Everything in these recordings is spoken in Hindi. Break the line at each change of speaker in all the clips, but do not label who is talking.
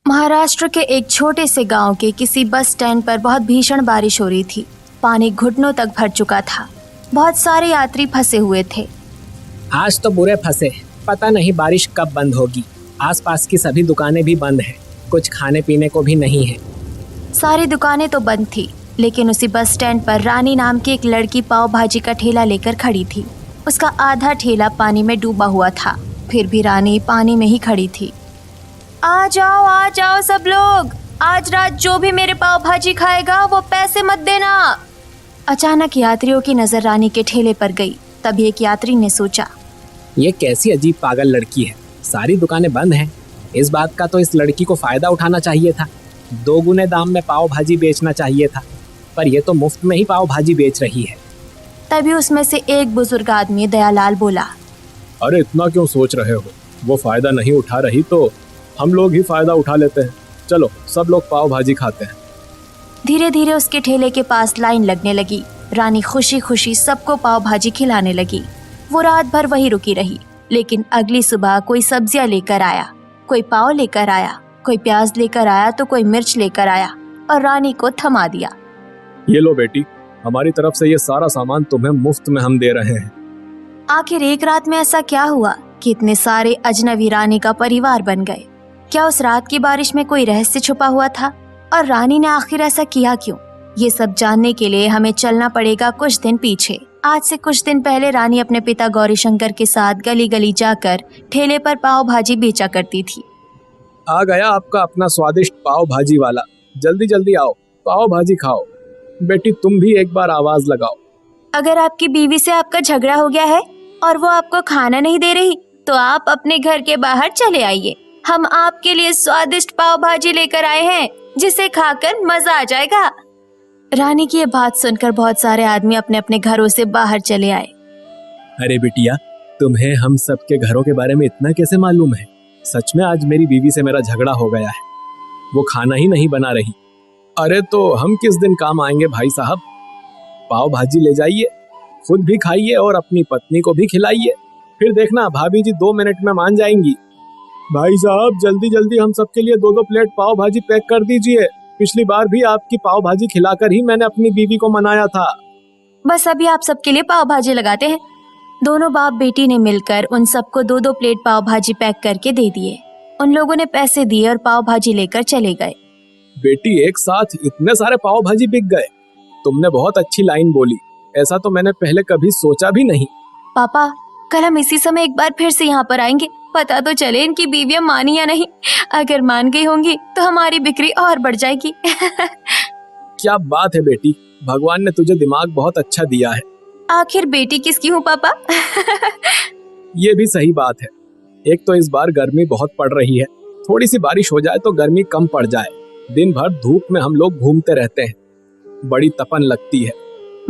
महाराष्ट्र के एक छोटे से गांव के किसी बस स्टैंड पर बहुत भीषण बारिश हो रही थी। पानी घुटनों तक भर चुका था। बहुत सारे यात्री फंसे हुए थे।
आज तो बुरे फंसे, पता नहीं बारिश कब बंद होगी। आसपास की सभी दुकानें भी बंद हैं, कुछ खाने पीने को भी नहीं है।
सारी दुकानें तो बंद थी, लेकिन उसी बस स्टैंड पर रानी नाम की एक लड़की पाव भाजी का ठेला लेकर खड़ी थी। उसका आधा ठेला पानी में डूबा हुआ था, फिर भी रानी पानी में ही खड़ी थी। आ जाओ सब लोग, आज रात जो भी मेरे पाव भाजी खाएगा वो पैसे मत देना। अचानक यात्रियों की नजर रानी के ठेले पर गई। तभी एक यात्री ने सोचा,
ये कैसी अजीब पागल लड़की है, सारी दुकानें बंद हैं। इस बात का तो इस लड़की को फायदा उठाना चाहिए था, 2 गुने दाम में पाव भाजी बेचना चाहिए था, पर ये तो मुफ्त में ही पाव भाजी बेच रही है।
तभी उसमें से एक बुजुर्ग आदमी दयालाल बोला,
अरे इतना क्यों सोच रहे हो, वो फायदा नहीं उठा रही तो हम लोग ही फायदा उठा लेते हैं। चलो सब लोग पाव भाजी खाते हैं।
धीरे धीरे उसके ठेले के पास लाइन लगने लगी। रानी खुशी खुशी सबको पाव भाजी खिलाने लगी। वो रात भर वहीं रुकी रही, लेकिन अगली सुबह कोई सब्जियां लेकर आया, कोई पाव लेकर आया, कोई प्याज लेकर आया तो कोई मिर्च लेकर आया और रानी को थमा दिया।
ये लो बेटी, हमारी तरफ से ये सारा सामान तुम्हें मुफ्त में हम दे रहे हैं।
आखिर एक रात में ऐसा क्या हुआ कि इतने सारे अजनबी रानी का परिवार बन गए? क्या उस रात की बारिश में कोई रहस्य छुपा हुआ था? और रानी ने आखिर ऐसा किया क्यों? ये सब जानने के लिए हमें चलना पड़ेगा कुछ दिन पीछे। आज से कुछ दिन पहले रानी अपने पिता गौरीशंकर के साथ गली गली जाकर ठेले पर पाव भाजी बेचा करती थी।
आ गया आपका अपना स्वादिष्ट पाव भाजी वाला, जल्दी जल्दी आओ, पाव भाजी खाओ। बेटी तुम भी एक बार आवाज लगाओ।
अगर आपकी बीवी से आपका झगड़ा हो गया है और वो आपको खाना नहीं दे रही, तो आप अपने घर के बाहर चले आइए। हम आपके लिए स्वादिष्ट पाव भाजी लेकर आए हैं, जिसे खाकर मजा आ जाएगा। रानी की ये बात सुनकर बहुत सारे आदमी अपने अपने घरों से बाहर चले आए।
अरे बिटिया, तुम्हें हम सबके घरों के बारे में इतना कैसे मालूम है? सच में आज मेरी बीवी से मेरा झगड़ा हो गया है, वो खाना ही नहीं बना रही। अरे तो हम किस दिन काम आएंगे भाई साहब? पाव भाजी ले जाइए, खुद भी खाइए और अपनी पत्नी को भी खिलाइए, फिर देखना भाभी जी 2 मिनट में मान जाएंगी। भाई साहब जल्दी जल्दी हम सबके लिए 2-2 प्लेट पाव भाजी पैक कर दीजिए। पिछली बार भी आपकी पाव भाजी खिलाकर ही मैंने अपनी बीवी को मनाया था।
बस अभी आप सबके लिए पाव भाजी लगाते हैं। दोनों बाप बेटी ने मिलकर उन सबको 2-2 प्लेट पाव भाजी पैक करके दे दिए। उन लोगों ने पैसे दिए और पाव भाजी लेकर चले गए।
बेटी एक साथ इतने सारे पाव भाजी बिक गए, तुमने बहुत अच्छी लाइन बोली, ऐसा तो मैंने पहले कभी सोचा भी नहीं।
पापा, कल हम इसी समय एक बार फिर से यहाँ पर आएंगे, पता तो चले इनकी बीवियां मानी या नहीं। अगर मान गई होंगी तो हमारी बिक्री और बढ़ जाएगी।
क्या बात है बेटी, भगवान ने तुझे दिमाग बहुत अच्छा दिया है।
आखिर बेटी किसकी हूँ पापा?
ये भी सही बात है। एक तो इस बार गर्मी बहुत पड़ रही है, थोड़ी सी बारिश हो जाए तो गर्मी कम पड़ जाए। दिन भर धूप में हम लोग घूमते रहते हैं, बड़ी तपन लगती है।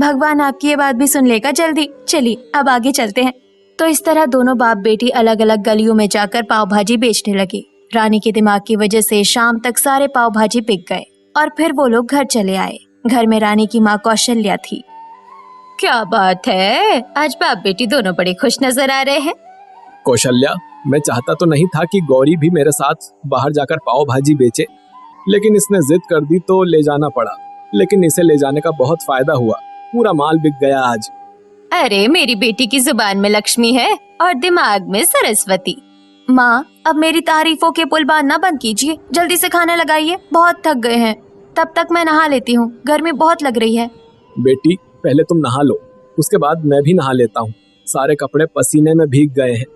भगवान आपकी ये बात भी सुन लेगा जल्दी। चलिए अब आगे चलते हैं। तो इस तरह दोनों बाप बेटी अलग अलग गलियों में जाकर पाव भाजी बेचने लगे। रानी के दिमाग की वजह से शाम तक सारे पाव भाजी बिक गए और फिर वो लोग घर चले आए। घर में रानी की माँ कौशल्या थी। क्या बात है, आज बाप बेटी दोनों बड़े खुश नजर आ रहे हैं।
कौशल्या, मैं चाहता तो नहीं था कि गौरी भी मेरे साथ बाहर जाकर पाव भाजी बेचे, लेकिन इसने जिद कर दी तो ले जाना पड़ा। लेकिन इसे ले जाने का बहुत फायदा हुआ, पूरा माल बिक गया आज।
अरे मेरी बेटी की जुबान में लक्ष्मी है और दिमाग में सरस्वती। माँ, अब मेरी तारीफों के पुल बांधना बंद कीजिए, जल्दी से खाना लगाइए, बहुत थक गए हैं। तब तक मैं नहा लेती हूँ, गर्मी बहुत लग रही है।
बेटी पहले तुम नहा लो, उसके बाद मैं भी नहा लेता हूँ, सारे कपड़े पसीने में भीग गए हैं।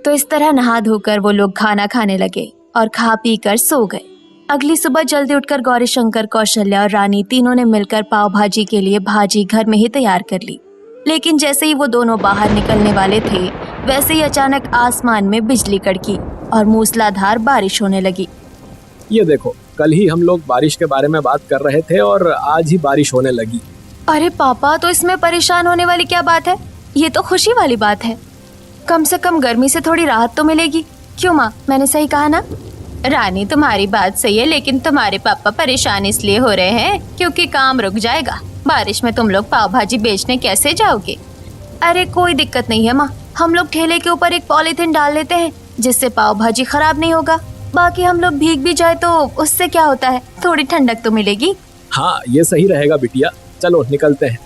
तो इस तरह नहा धोकर वो लोग खाना खाने लगे और खा पी कर सो गए। अगली सुबह जल्दी उठकर गौरीशंकर, कौशल्या और रानी तीनों ने मिलकर पाव भाजी के लिए भाजी घर में ही तैयार कर ली। लेकिन जैसे ही वो दोनों बाहर निकलने वाले थे, वैसे ही अचानक आसमान में बिजली कड़की और मूसलाधार बारिश होने लगी।
ये देखो, कल ही हम लोग बारिश के बारे में बात कर रहे थे और आज ही बारिश होने लगी।
अरे पापा, तो इसमें परेशान होने वाली क्या बात है? ये तो खुशी वाली बात है। कम से कम गर्मी से थोड़ी राहत तो मिलेगी। क्यों माँ, मैंने सही कहा ना? रानी, तुम्हारी बात सही है, लेकिन तुम्हारे पापा परेशान इसलिए हो रहे हैं क्योंकि काम रुक जाएगा। बारिश में तुम लोग पाव भाजी बेचने कैसे जाओगे? अरे कोई दिक्कत नहीं है माँ, हम लोग ठेले के ऊपर एक पॉलीथिन डाल लेते हैं, जिससे पाव भाजी खराब नहीं होगा। बाकी हम लोग भीग भी जाए तो उससे क्या होता है, थोड़ी ठंडक तो मिलेगी।
हाँ ये सही रहेगा बिटिया, चलो निकलते हैं।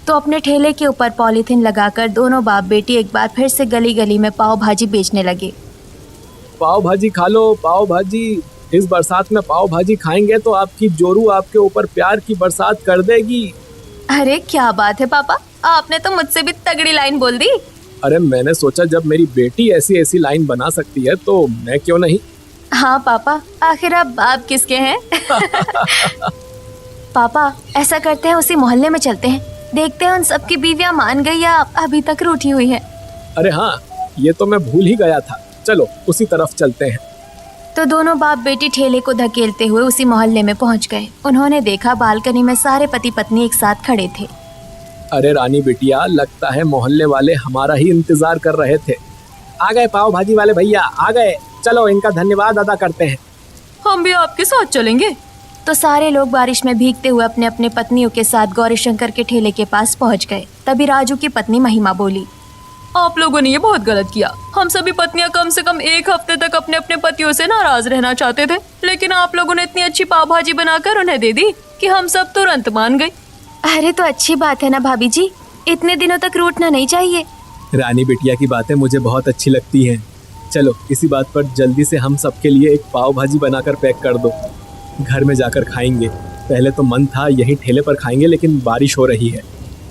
तो अपने ठेले के ऊपर पॉलीथिन लगाकर दोनों बाप बेटी एक बार फिर से गली गली में पाव भाजी बेचने लगे।
पाव भाजी खा लो, पाव भाजी। इस बरसात में पाव भाजी खाएंगे तो आपकी जोरू आपके ऊपर प्यार की बरसात कर देगी।
अरे क्या बात है पापा, आपने तो मुझसे भी तगड़ी लाइन बोल दी।
अरे मैंने सोचा जब मेरी बेटी ऐसी ऐसी लाइन बना सकती है तो मैं क्यों नहीं।
हाँ पापा, आखिर आप बाप किसके हैं? पापा ऐसा करते हैं, उसी मोहल्ले में चलते हैं, देखते हैं उन सबकी बीवियां मान गई या अभी तक रूठी हुई है।
अरे हाँ, ये तो मैं भूल ही गया था, चलो उसी तरफ चलते हैं।
तो दोनों बाप बेटी ठेले को धकेलते हुए उसी मोहल्ले में पहुंच गए। उन्होंने देखा बालकनी में सारे पति पत्नी एक साथ खड़े थे।
अरे रानी बिटिया, लगता है मोहल्ले वाले हमारा ही इंतजार कर रहे थे। आ गए पाव भाजी वाले भैया, आ गए, चलो इनका धन्यवाद अदा करते हैं।
हम भी आपके साथ चलेंगे। तो सारे लोग बारिश में भीगते हुए अपने अपने पत्नियों के साथ गौरीशंकर के ठेले के पास पहुंच गए। तभी राजू की पत्नी महिमा बोली, आप लोगों ने ये बहुत गलत किया। हम सभी पत्नियां कम से कम एक हफ्ते तक अपने अपने पतियों से नाराज रहना चाहते थे, लेकिन आप लोगों ने इतनी अच्छी पाव भाजी बनाकर उन्हें दे दी कि हम सब तुरंत मान गए। अरे तो अच्छी बात है ना भाभी जी, इतने दिनों तक रूठना नहीं चाहिए।
रानी बिटिया की बातें मुझे बहुत अच्छी लगती हैं। चलो इसी बात पर जल्दी से हम सबके लिए एक पाव भाजी बनाकर पैक कर दो, घर में जाकर खाएंगे। पहले तो मन था यही ठेले पर खाएंगे, लेकिन बारिश हो रही है।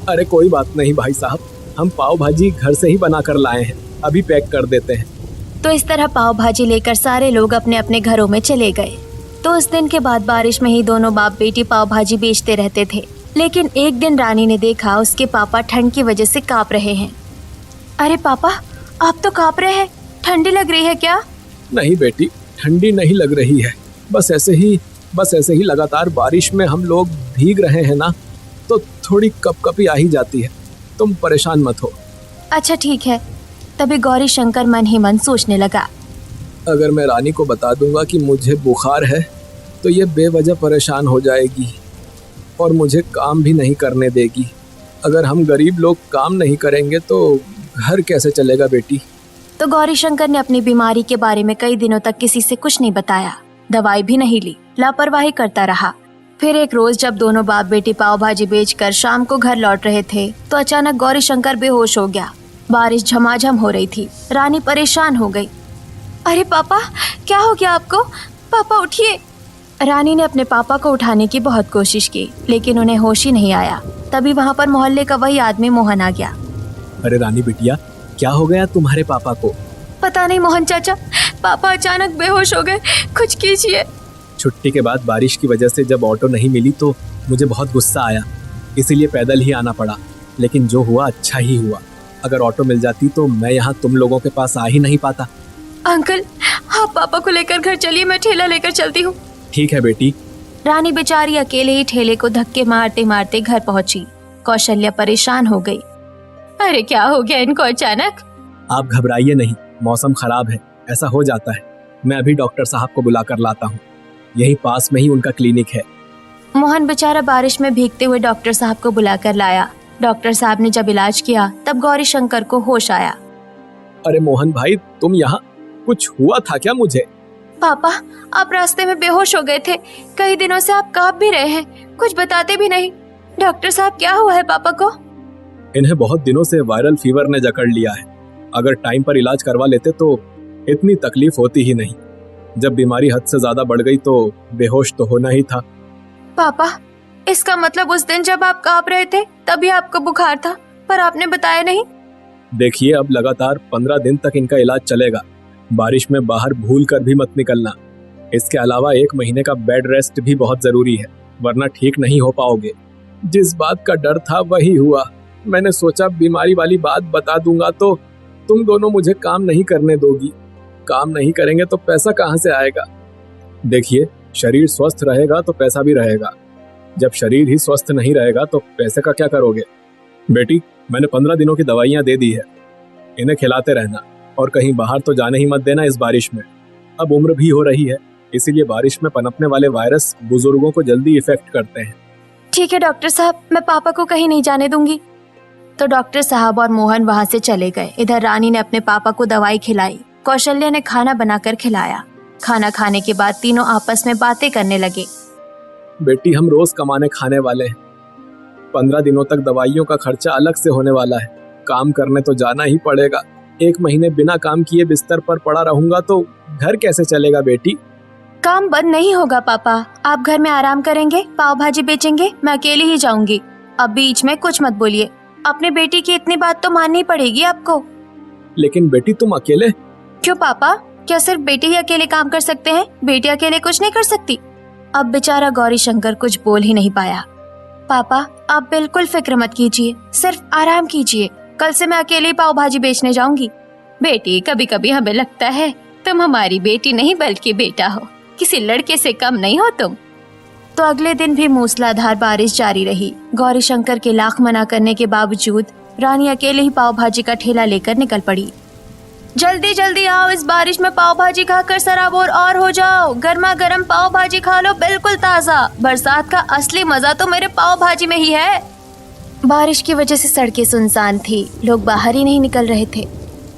अरे कोई बात नहीं भाई साहब, हम पाव भाजी घर से ही बना कर लाए हैं, अभी पैक कर देते हैं।
तो इस तरह पाव भाजी लेकर सारे लोग अपने अपने घरों में चले गए। तो उस दिन के बाद बारिश में ही दोनों बाप बेटी पाव भाजी बेचते रहते थे। लेकिन एक दिन रानी ने देखा उसके पापा ठंड की वजह से कांप रहे हैं। अरे पापा, आप तो कांप रहे हैं, ठंडी लग रही है क्या?
नहीं बेटी, ठंडी नहीं लग रही है, बस ऐसे ही लगातार बारिश में हम लोग भीग रहे हैं ना, तो थोड़ी कपकपी आ ही जाती है। तुम परेशान मत हो।
अच्छा ठीक है। तभी गौरी शंकर मन ही मन सोचने लगा,
अगर मैं रानी को बता दूंगा कि मुझे बुखार है तो ये बेवजह परेशान हो जाएगी और मुझे काम भी नहीं करने देगी। अगर हम गरीब लोग काम नहीं करेंगे तो घर कैसे चलेगा बेटी।
तो गौरी शंकर ने अपनी बीमारी के बारे में कई दिनों तक किसी से कुछ नहीं बताया, दवाई भी नहीं ली, लापरवाही करता रहा। फिर एक रोज जब दोनों बाप बेटी पाव भाजी बेचकर शाम को घर लौट रहे थे तो अचानक गौरी शंकर बेहोश हो गया। बारिश झमाझम हो रही थी। रानी परेशान हो गई। अरे पापा, क्या हो गया आपको? पापा उठिए। रानी ने अपने पापा को उठाने की बहुत कोशिश की, लेकिन उन्हें होश ही नहीं आया। तभी वहाँ पर मोहल्ले का वही आदमी मोहन आ गया।
अरे रानी बिटिया, क्या हो गया तुम्हारे पापा को?
पता नहीं मोहन चाचा, पापा अचानक बेहोश हो गए, कुछ कीजिए।
छुट्टी के बाद बारिश की वजह से जब ऑटो नहीं मिली तो मुझे बहुत गुस्सा आया, इसीलिए पैदल ही आना पड़ा। लेकिन जो हुआ अच्छा ही हुआ। अगर ऑटो मिल जाती तो मैं यहाँ तुम लोगों के पास आ ही नहीं पाता।
अंकल, आप पापा को लेकर घर चलिए, मैं ठेला लेकर चलती हूँ।
ठीक है बेटी।
रानी बेचारी अकेले ही ठेले को धक्के मारते मारते घर पहुंची। कौशल्या परेशान हो गई। अरे क्या हो गया इनको अचानक?
आप घबराइए नहीं, मौसम खराब है, ऐसा हो जाता है। मैं अभी डॉक्टर साहब को बुला कर लाता हूँ, यही पास में ही उनका क्लिनिक है।
मोहन बेचारा बारिश में भीगते हुए डॉक्टर साहब को बुलाकर लाया। डॉक्टर साहब ने जब इलाज किया तब गौरी शंकर को होश आया।
अरे मोहन भाई, तुम यहाँ, कुछ हुआ था क्या मुझे?
पापा, आप रास्ते में बेहोश हो गए थे, कई दिनों से आप कांप भी रहे हैं, कुछ बताते भी नहीं। डॉक्टर साहब, क्या हुआ है पापा को?
इन्हें बहुत दिनों से वायरल फीवर ने जकड़ लिया है। अगर टाइम पर इलाज करवा लेते तो इतनी तकलीफ होती ही नहीं। जब बीमारी हद से ज्यादा बढ़ गई तो बेहोश तो होना ही था।
पापा, इसका मतलब उस दिन जब आप कांप रहे थे तभी आपको बुखार था, पर आपने बताया नहीं।
देखिए, अब लगातार 15 दिन तक इनका इलाज चलेगा। बारिश में बाहर भूल कर भी मत निकलना। इसके अलावा 1 महीने का बेड रेस्ट भी बहुत जरूरी है, वरना ठीक नहीं हो पाओगे। जिस बात का डर था वही हुआ। मैंने सोचा बीमारी वाली बात बता दूंगा तो तुम दोनों मुझे काम नहीं करने दोगी। काम नहीं करेंगे तो पैसा कहाँ से आएगा? देखिए, शरीर स्वस्थ रहेगा तो पैसा भी रहेगा। जब शरीर ही स्वस्थ नहीं रहेगा तो पैसे का क्या करोगे? बेटी, मैंने 15 दिनों की दवाइयाँ दे दी है, इन्हें खिलाते रहना और कहीं बाहर तो जाने ही मत देना इस बारिश में। अब उम्र भी हो रही है, इसीलिए बारिश में पनपने वाले वायरस बुजुर्गों को जल्दी इफेक्ट करते हैं।
ठीक है डॉक्टर साहब, मैं पापा को कहीं नहीं जाने दूंगी। तो डॉक्टर साहब और मोहन वहाँ से चले गए। इधर रानी ने अपने पापा को दवाई खिलाई, कौशल्या ने खाना बनाकर खिलाया। खाना खाने के बाद तीनों आपस में बातें करने लगे।
बेटी, हम रोज कमाने खाने वाले हैं। 15 दिनों तक दवाइयों का खर्चा अलग से होने वाला है। काम करने तो जाना ही पड़ेगा। 1 महीने बिना काम किए बिस्तर पर पड़ा रहूंगा तो घर कैसे चलेगा बेटी?
काम बंद नहीं होगा पापा, आप घर में आराम करेंगे, पाव भाजी बेचेंगे, मैं अकेली ही जाऊंगी। अब बीच में कुछ मत बोलिए, अपने बेटी की इतनी बात तो माननी पड़ेगी आपको।
लेकिन बेटी तुम अकेले?
क्यों पापा, क्या सिर्फ बेटे ही अकेले काम कर सकते हैं? बेटी अकेले कुछ नहीं कर सकती। अब बेचारा गौरी शंकर कुछ बोल ही नहीं पाया। पापा आप बिल्कुल फिक्र मत कीजिए, सिर्फ आराम कीजिए, कल से मैं अकेले पाव भाजी बेचने जाऊंगी। बेटी, कभी कभी हमें लगता है तुम हमारी बेटी नहीं बल्कि बेटा हो, किसी लड़के से कम नहीं हो तुम। तो अगले दिन भी मूसलाधार बारिश जारी रही। गौरी शंकर के लाख मना करने के बावजूद रानी अकेले ही पाव भाजी का ठेला लेकर निकल पड़ी। जल्दी जल्दी आओ, इस बारिश में पाव भाजी खाकर सराबोर और हो जाओ। गर्मा गर्म पाव भाजी खा लो, बिल्कुल ताज़ा। बरसात का असली मजा तो मेरे पाव भाजी में ही है। बारिश की वजह से सड़कें सुनसान थी, लोग बाहर ही नहीं निकल रहे थे।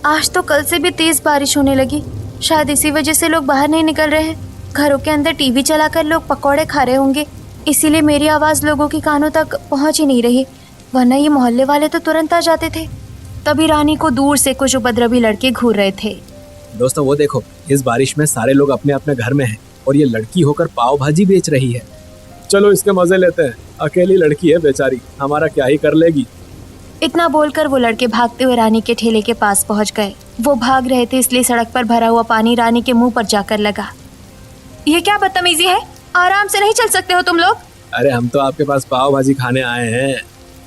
आज तो कल से भी तेज बारिश होने लगी, शायद इसी वजह से लोग बाहर नहीं निकल रहे हैं। घरों के अंदर टीवी चलाकर लोग पकौड़े खा रहे होंगे, इसीलिए मेरी आवाज़ लोगों के कानों तक पहुंच ही नहीं रही, वरना ये मोहल्ले वाले तो तुरंत आ जाते थे। तभी रानी को दूर से कुछ उपद्रवी लड़के घूर रहे थे।
दोस्तों वो देखो, इस बारिश में सारे लोग अपने अपने घर में हैं और ये लड़की होकर पाव भाजी बेच रही है। चलो इसके मजे लेते हैं। अकेली लड़की है बेचारी, हमारा क्या ही कर लेगी।
इतना बोलकर वो लड़के भागते हुए रानी के ठेले के पास पहुंच गए। वो भाग रहे थे इसलिए सड़क पर भरा हुआ पानी रानी के मुंह पर जाकर लगा। ये क्या बदतमीजी है, आराम से नहीं चल सकते हो तुम लोग?
अरे हम तो आपके पास पाव भाजी खाने आए हैं।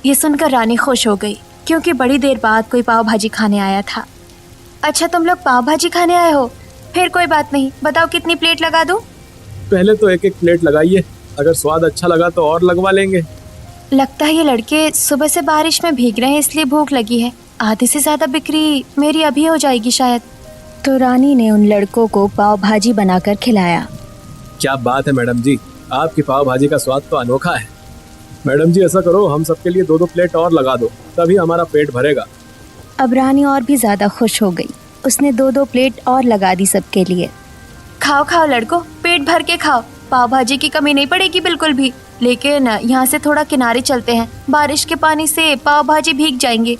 ये सुनकर रानी खुश हो गई, क्योंकि बड़ी देर बाद कोई पाव भाजी खाने आया था। अच्छा तुम लोग पाव भाजी खाने आए हो, फिर कोई बात नहीं, बताओ कितनी प्लेट लगा दूं?
पहले तो 1-1 प्लेट लगाइए, अगर स्वाद अच्छा लगा तो और लगवा लेंगे।
लगता है ये लड़के सुबह से बारिश में भीग रहे हैं इसलिए भूख लगी है। आधे से ज्यादा बिक्री मेरी अभी हो जाएगी शायद। तो रानी ने उन लड़कों को पाव भाजी बनाकर खिलाया।
क्या बात है मैडम जी, आपकी पाव भाजी का स्वाद तो अनोखा है। मैडम जी ऐसा करो, हम सबके लिए 2-2 प्लेट और लगा दो, तभी हमारा पेट भरेगा।
अब रानी और भी ज्यादा खुश हो गई, उसने 2-2 प्लेट और लगा दी सबके लिए। खाओ खाओ लड़कों, पेट भर के खाओ, पाव भाजी की कमी नहीं पड़ेगी बिल्कुल भी। लेकिन यहाँ से थोड़ा किनारे चलते हैं, बारिश के पानी से पाव भाजी भीग जाएंगे।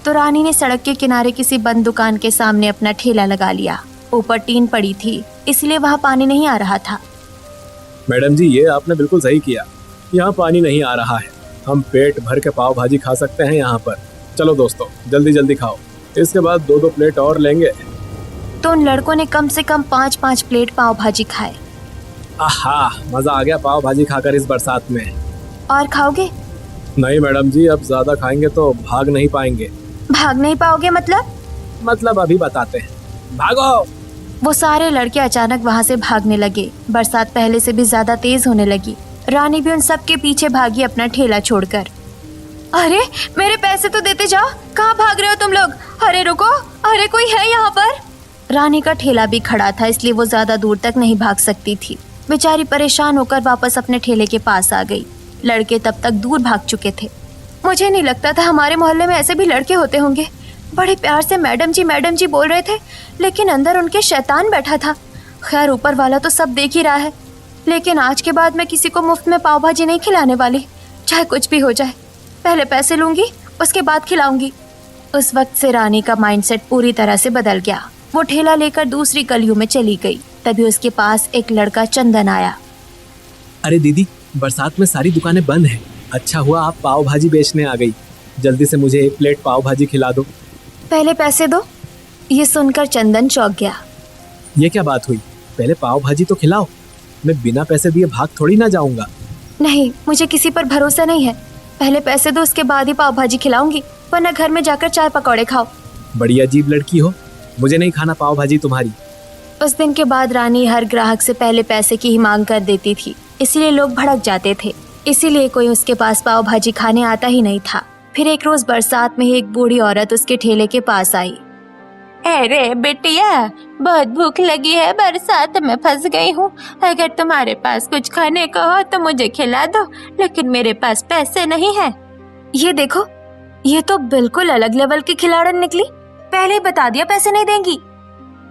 तो रानी ने सड़क के किनारे किसी बंद दुकान के सामने अपना ठेला लगा लिया। ऊपर टीन पड़ी थी, इसलिए वहाँ पानी नहीं आ रहा था।
मैडम जी ये आपने बिल्कुल सही किया, यहाँ पानी नहीं आ रहा है, हम पेट भर के पाव भाजी खा सकते हैं यहाँ पर। चलो दोस्तों जल्दी जल्दी खाओ, इसके बाद 2-2 प्लेट और लेंगे।
तो उन लड़कों ने कम से कम 5-5 प्लेट पाव भाजी खाए।
आहा, मजा आ गया पाव भाजी खाकर इस बरसात में।
और खाओगे?
नहीं मैडम जी, अब ज्यादा खाएंगे तो भाग नहीं पाएंगे।
भाग नहीं पाओगे मतलब?
मतलब अभी बताते हैं, भागो।
वो सारे लड़के अचानक वहाँ से भागने लगे। बरसात पहले से भी ज्यादा तेज होने लगी। रानी भी उन सब के पीछे भागी अपना ठेला छोड़कर। अरे मेरे पैसे तो देते जाओ, कहाँ भाग रहे हो तुम लोग? अरे रुको, अरे कोई है यहाँ पर? रानी का ठेला भी खड़ा था, इसलिए वो ज्यादा दूर तक नहीं भाग सकती थी। बेचारी परेशान होकर वापस अपने ठेले के पास आ गई। लड़के तब तक दूर भाग चुके थे। मुझे नहीं लगता था हमारे मोहल्ले में ऐसे भी लड़के होते होंगे। बड़े प्यार से मैडम जी बोल रहे थे, लेकिन अंदर उनके शैतान बैठा था। खैर ऊपर वाला तो सब देख ही रहा है, लेकिन आज के बाद मैं किसी को मुफ्त में पाव भाजी नहीं खिलाने वाली, चाहे कुछ भी हो जाए। पहले पैसे लूंगी, उसके बाद खिलाऊंगी। उस वक्त से रानी का माइंडसेट पूरी तरह से बदल गया। वो ठेला लेकर दूसरी गलियों में चली गई। तभी उसके पास एक लड़का चंदन आया।
अरे दीदी, बरसात में सारी दुकानें बंद हैं, अच्छा हुआ आप पाव भाजी बेचने आ गई। जल्दी से मुझे 1 प्लेट पाव भाजी खिला दो।
पहले पैसे दो। ये सुनकर चंदन चौंक गया।
ये क्या बात हुई, पहले पाव भाजी तो खिलाओ, मैं बिना पैसे दिए भाग थोड़ी ना जाऊंगा।
नहीं, मुझे किसी पर भरोसा नहीं है। पहले पैसे दो, उसके बाद ही पाव भाजी खिलाऊंगी, वरना घर में जाकर चाय पकौड़े खाओ।
बड़ी अजीब लड़की हो, मुझे नहीं खाना पाव भाजी तुम्हारी।
उस दिन के बाद रानी हर ग्राहक से पहले पैसे की ही मांग कर देती थी, इसलिए लोग भड़क जाते थे। इसीलिए कोई उसके पास पाव भाजी खाने आता ही नहीं था। फिर एक रोज बरसात में ही एक बूढ़ी औरत उसके ठेले के पास आई। अरे बिटिया, बहुत भूख लगी है, बरसात में फंस गई हूँ। अगर तुम्हारे पास कुछ खाने को हो तो मुझे खिला दो, लेकिन मेरे पास पैसे नहीं है। ये देखो, ये तो बिल्कुल अलग लेवल की खिलाड़न निकली। पहले ही बता दिया पैसे नहीं देंगी।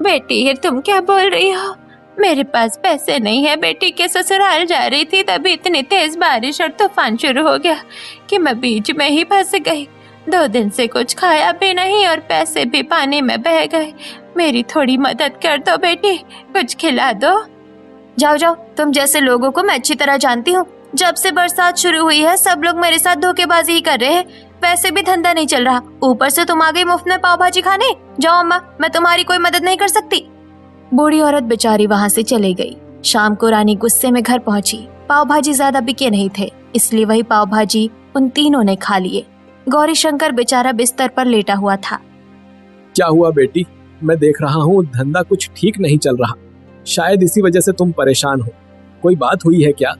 बेटी ये तुम क्या बोल रही हो? मेरे पास पैसे नहीं है। बेटी के ससुराल जा रही थी तभी इतनी तेज बारिश और तूफान शुरू हो गया कि मैं बीच में ही फंस गई। 2 दिन से कुछ खाया भी नहीं और पैसे भी पानी में बह गए। मेरी थोड़ी मदद कर दो बेटी, कुछ खिला दो। जाओ जाओ, तुम जैसे लोगों को मैं अच्छी तरह जानती हूँ। जब से बरसात शुरू हुई है सब लोग मेरे साथ धोखेबाजी ही कर रहे हैं। वैसे भी धंधा नहीं चल रहा, ऊपर से तुम आ गई मुफ्त में पाव भाजी खाने। जाओ अम्मा, मैं तुम्हारी कोई मदद नहीं कर सकती। बूढ़ी औरत बेचारी वहाँ से चली गई। शाम को रानी गुस्से में घर पहुंची। पाव भाजी ज्यादा बिके नहीं थे, इसलिए वही पाव भाजी उन तीनों ने खा लिए। गौरी शंकर बेचारा बिस्तर पर लेटा हुआ था।
क्या हुआ बेटी? मैं देख रहा हूँ धंधा कुछ ठीक नहीं चल रहा। शायद इसी वजह से तुम परेशान हो। कोई बात हुई है क्या?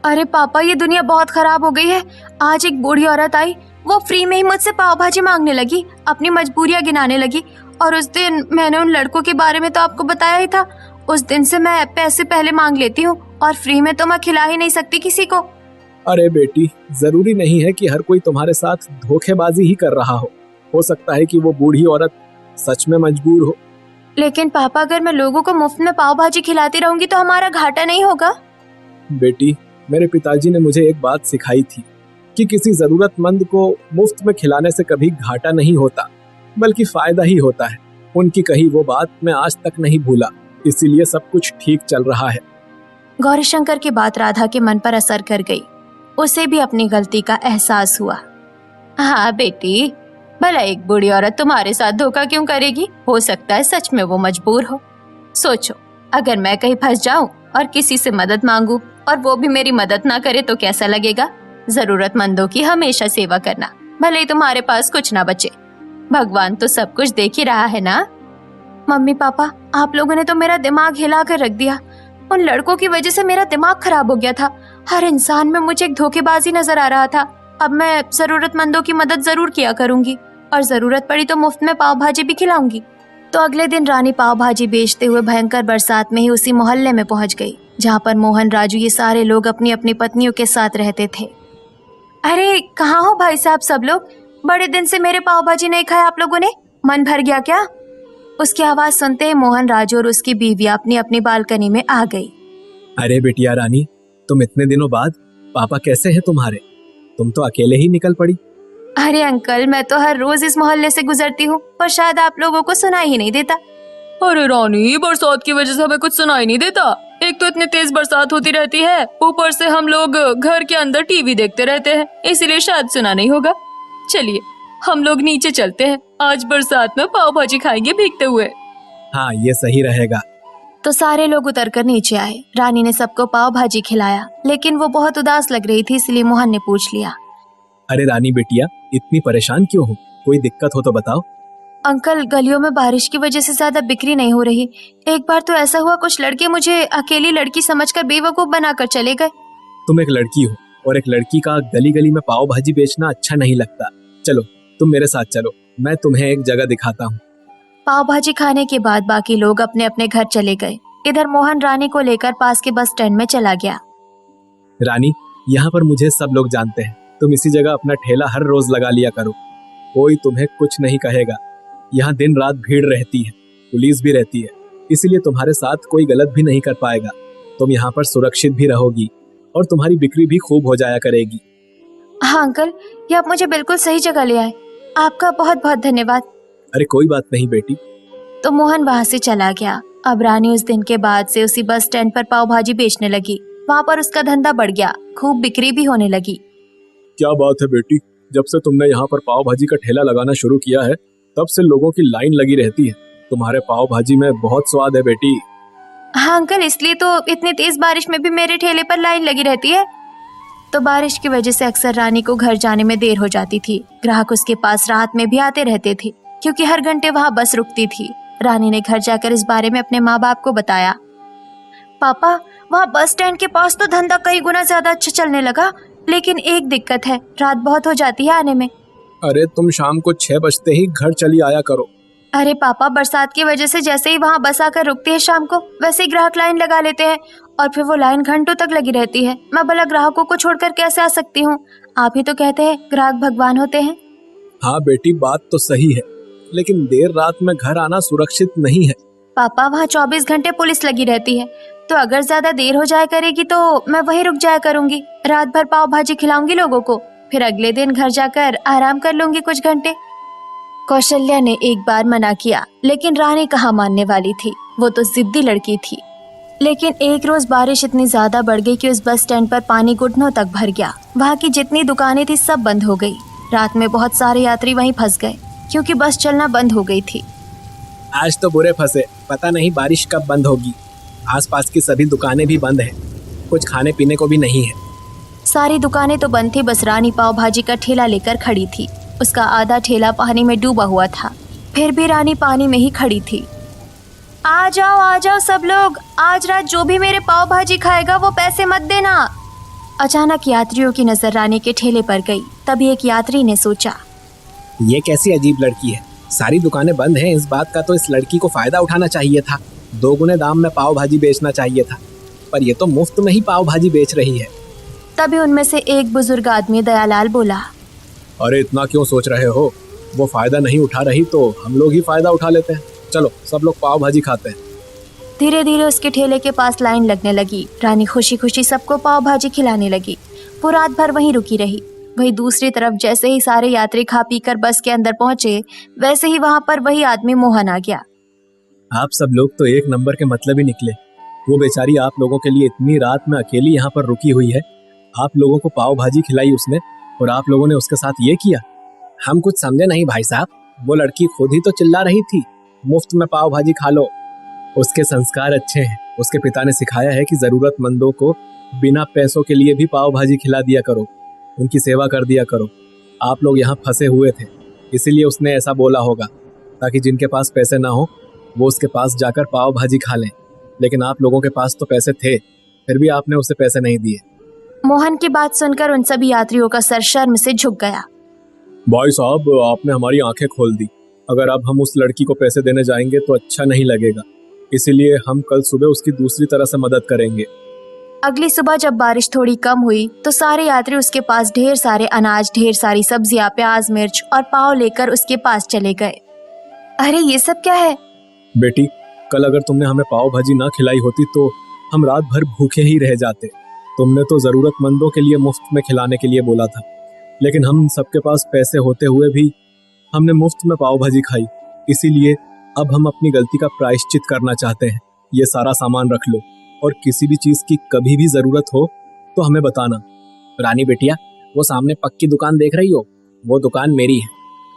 अरे पापा, ये दुनिया बहुत खराब हो गई है। आज एक बूढ़ी औरत आई, वो फ्री में ही मुझसे पाव भाजी मांगने लगी, अपनी मजबूरियां गिनाने लगी। और उस दिन मैंने उन लड़कों के बारे में तो आपको बताया ही था। उस दिन से मैं पैसे पहले मांग लेती हूँ और फ्री में तो मैं खिला ही नहीं सकती किसी को।
अरे बेटी, जरूरी नहीं है कि हर कोई तुम्हारे साथ धोखेबाजी ही कर रहा हो सकता है कि वो बूढ़ी औरत सच में मजबूर हो।
लेकिन पापा, अगर मैं लोगों को मुफ्त में पाव भाजी खिलाती रहूंगी तो हमारा घाटा नहीं होगा?
बेटी, मेरे पिताजी ने मुझे एक बात सिखाई थी कि किसी जरूरतमंद को मुफ्त में खिलाने से कभी घाटा नहीं होता, बल्कि फायदा ही होता है। उनकी कही वो बात मैं आज तक नहीं भूला, इसीलिए सब कुछ ठीक चल रहा है।
गौरीशंकर की बात राधा के मन पर असर कर गई। उसे भी अपनी गलती का एहसास हुआ। हाँ बेटी, भला एक बूढ़ी औरत तुम्हारे साथ धोखा क्यों करेगी? हो सकता है सच में वो मजबूर हो। सोचो, अगर मैं कहीं फंस जाऊं और किसी से मदद मांगू और वो भी मेरी मदद ना करे तो कैसा लगेगा? जरूरतमंदों की हमेशा सेवा करना, भले ही तुम्हारे पास कुछ ना बचे। भगवान तो सब कुछ देख ही रहा है ना। मम्मी पापा, आप लोगों ने तो मेरा दिमाग हिला कर रख दिया। उन लड़कों की वजह से मेरा दिमाग खराब हो गया था। हर इंसान में मुझे एक धोखेबाजी नजर आ रहा था। अब मैं जरूरतमंदों की मदद जरूर किया करूंगी और जरूरत पड़ी तो मुफ्त में पाव भाजी भी खिलाऊंगी। तो अगले दिन रानी पाव भाजी बेचते हुए भयंकर बरसात में ही उसी मोहल्ले में पहुंच गई जहाँ पर मोहन, राजू ये सारे लोग अपनी अपनी पत्नियों के साथ रहते थे। अरे कहाँ हो भाई साहब सब लोग? बड़े दिन से मेरे पाव भाजी नहीं खाया आप लोगों ने, मन भर गया क्या? उसकी आवाज सुनते ही मोहन, राजू और उसकी बीवी अपनी अपनी बालकनी में आ गई।
अरे बेटिया रानी, तुम इतने दिनों बाद, पापा कैसे हैं तुम्हारे? तुम तो अकेले ही निकल पड़ी।
अरे अंकल, मैं तो हर रोज इस मोहल्ले से गुजरती हूँ, पर शायद आप लोगों को सुनाई ही नहीं देता।
अरे रानी, बरसात की वजह से हमें कुछ सुनाई नहीं देता। एक तो इतनी तेज बरसात होती रहती है, ऊपर से हम लोग घर के अंदर टीवी देखते रहते हैं, इसीलिए शायद सुना नहीं होगा। चलिए हम लोग नीचे चलते हैं, आज बरसात में पाव भाजी खाएंगे भीगते हुए।
हाँ, ये सही रहेगा।
तो सारे लोग उतरकर नीचे आए। रानी ने सबको पाव भाजी खिलाया, लेकिन वो बहुत उदास लग रही थी, इसलिए मोहन ने पूछ लिया,
अरे रानी बेटिया, इतनी परेशान क्यों हो? कोई दिक्कत हो तो बताओ।
अंकल, गलियों में बारिश की वजह से ज्यादा बिक्री नहीं हो रही। एक बार तो ऐसा हुआ, कुछ लड़के मुझे अकेली लड़की समझकर बेवकूफ बनाकर चले गए।
तुम एक लड़की हो और एक लड़की का गली गली में पाव भाजी बेचना अच्छा नहीं लगता। चलो तुम मेरे साथ चलो, मैं तुम्हें एक जगह दिखाता हूँ।
पाव भाजी खाने के बाद बाकी लोग अपने अपने घर चले गए। इधर मोहन रानी को लेकर पास के बस स्टैंड में चला गया।
रानी, यहाँ पर मुझे सब लोग जानते हैं। तुम इसी जगह अपना ठेला हर रोज लगा लिया करो, कोई तुम्हें कुछ नहीं कहेगा। यहाँ दिन रात भीड़ रहती है, पुलिस भी रहती है, इसलिए तुम्हारे साथ कोई गलत भी नहीं कर पाएगा। तुम यहाँ पर सुरक्षित भी रहोगी और तुम्हारी बिक्री भी खूब हो जाया करेगी।
हाँ अंकल, ये आप मुझे बिल्कुल सही जगह ले आए, आपका बहुत बहुत धन्यवाद।
अरे कोई बात नहीं बेटी।
तो मोहन वहाँ से चला गया। अब रानी उस दिन के बाद से उसी बस स्टैंड पर पाव भाजी बेचने लगी। वहाँ पर उसका धंधा बढ़ गया, खूब बिक्री भी होने लगी।
क्या बात है बेटी, जब से तुमने यहाँ पर पाव भाजी का ठेला लगाना शुरू किया है तब से लोगों की लाइन लगी रहती है। तुम्हारे पाव भाजी में बहुत स्वाद है बेटी।
हाँ अंकल, इसलिए तो इतनी तेज बारिश में भी मेरे ठेले पर लाइन लगी रहती है। तो बारिश की वजह से अक्सर रानी को घर जाने में देर हो जाती थी। ग्राहक उसके पास रात में भी आते रहते थे, क्योंकि हर घंटे वहाँ बस रुकती थी। रानी ने घर जाकर इस बारे में अपने माँ बाप को बताया। पापा, वहाँ बस स्टैंड के पास तो धंधा कई गुना ज्यादा अच्छा चलने लगा, लेकिन एक दिक्कत है, रात बहुत हो जाती है आने में।
अरे तुम शाम को 6 बजते ही घर चली आया करो।
अरे पापा, बरसात की वजह से जैसे ही वहाँ बस आकर रुकती है शाम को, वैसे ही ग्राहक लाइन लगा लेते हैं और फिर वो लाइन घंटों तक लगी रहती है। मैं भला ग्राहकों को छोड़कर कैसे आ सकती हूँ? आप ही तो कहते हैं ग्राहक भगवान होते हैं।
हाँ बेटी, बात तो सही है, लेकिन देर रात में घर आना सुरक्षित नहीं है।
पापा, वहाँ 24 घंटे पुलिस लगी रहती है, तो अगर ज्यादा देर हो जाया करेगी तो मैं वहीं रुक जाया करूंगी। रात भर पाव भाजी खिलाऊंगी लोगों को, फिर अगले दिन घर जाकर आराम कर लूंगी कुछ घंटे। कौशल्या ने एक बार मना किया, लेकिन रानी कहाँ मानने वाली थी। वो तो जिद्दी लड़की थी। लेकिन एक रोज बारिश इतनी ज्यादा बढ़ गई कि उस बस स्टैंड पर पानी घुटनों तक भर गया। वहाँ की जितनी दुकानें थी सब बंद हो गई। रात में बहुत सारे यात्री वहीं फंस गए क्योंकि बस चलना बंद हो गई थी।
आज तो बुरे फंसे, पता नहीं बारिश कब बंद होगी। आसपास की सभी दुकानें भी बंद हैं, कुछ खाने पीने को भी नहीं है।
सारी दुकानें तो बंद थी, बस रानी पाव भाजी का ठेला लेकर खड़ी थी। उसका आधा ठेला पानी में डूबा हुआ था, फिर भी रानी पानी में ही खड़ी थी। आ जाओ सब लोग, आज रात जो भी मेरे पाव भाजी खाएगा वो पैसे मत देना। अचानक यात्रियों की नजर रानी के ठेले पर गई। तभी एक यात्री ने सोचा,
ये कैसी अजीब लड़की है, सारी दुकानें बंद हैं। इस बात का तो इस लड़की को फायदा उठाना चाहिए था, 2 गुने दाम में पाव भाजी बेचना चाहिए था, पर ये तो मुफ्त में ही पाव भाजी बेच रही है।
तभी उनमें से एक बुजुर्ग आदमी दयालाल बोला,
अरे इतना क्यों सोच रहे हो, वो फायदा नहीं उठा रही तो हम लोग ही फायदा उठा लेते हैं। चलो सब लोग पाव भाजी खाते हैं।
धीरे धीरे उसके ठेले के पास लाइन लगने लगी। रानी खुशी खुशी सबको पाव भाजी खिलाने लगी। वो रात भर वहीं रुकी रही। वहीं दूसरी तरफ जैसे ही सारे यात्री खा पी कर बस के अंदर पहुंचे, वैसे ही वहां पर वही आदमी मोहन आ गया।
आप सब लोग तो एक नंबर के मतलब ही निकले। वो बेचारी आप लोगों के लिए इतनी रात में अकेली यहाँ पर रुकी हुई है। आप लोगों को पाव भाजी खिलाई उसने और आप लोगों ने उसके साथ ये किया।
हम कुछ समझे नहीं भाई साहब, वो लड़की खुद ही तो चिल्ला रही थी, मुफ्त में पाव भाजी खा लो।
उसके संस्कार अच्छे हैं। उसके पिता ने सिखाया है कि जरूरतमंदों को बिना पैसों के लिए भी पाव भाजी खिला दिया करो, उनकी सेवा कर दिया करो। आप लोग यहाँ फंसे हुए थे, इसीलिए उसने ऐसा बोला होगा, ताकि जिनके पास पैसे ना हो वो उसके पास जाकर पाव भाजी खा लें। लेकिन आप लोगों के पास तो पैसे थे, फिर भी आपने उसे पैसे नहीं दिए।
मोहन की बात सुनकर उन सभी यात्रियों का सर शर्म से झुक गया।
भाई साहब, आपने हमारी आंखें खोल दी। अगर अब हम उस लड़की को पैसे देने जाएंगे तो अच्छा नहीं लगेगा, इसीलिए हम कल सुबह उसकी दूसरी तरह से मदद करेंगे।
अगली सुबह जब बारिश थोड़ी कम हुई तो सारे यात्री उसके पास ढेर सारे अनाज, ढेर सारी सब्जियां, प्याज, मिर्च और पाव लेकर उसके पास चले गए। अरे ये सब क्या है?
बेटी, कल अगर तुमने हमें पाव भाजी ना खिलाई होती तो हम रात भर भूखे ही रह जाते। तुमने तो जरूरतमंदों के लिए मुफ्त में खिलाने के लिए बोला था, लेकिन हम सबके पास पैसे होते हुए भी हमने मुफ्त में पाव भाजी खाई। इसीलिए अब हम अपनी गलती का प्रायश्चित करना चाहते हैं। ये सारा सामान रख लो और किसी भी चीज की कभी भी जरूरत हो तो हमें बताना।
रानी बेटिया, वो सामने पक्की दुकान देख रही हो, वो दुकान मेरी है।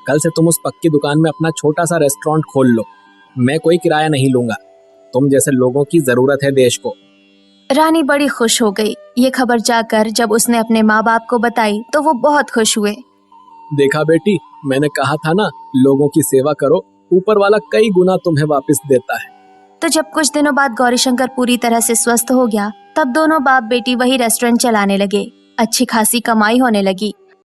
कल से तुम उस पक्की दुकान में अपना छोटा सा रेस्टोरेंट खोल लो। मैं कोई किराया नहीं लूंगा, तुम जैसे लोगों की जरूरत है देश को।
रानी बड़ी खुश हो गई। ये खबर जाकर जब उसने अपने माँ बाप को बताई तो वो बहुत खुश हुए।
देखा बेटी, मैंने कहा था ना, लोगों की सेवा करो, ऊपर वाला कई गुना तुम्हें वापस देता है।
तो जब कुछ दिनों बाद गौरीशंकर पूरी तरह से स्वस्थ हो गया, तब दोनों बाप बेटी वही रेस्टोरेंट चलाने लगे। अच्छी खासी कमाई होने लगी।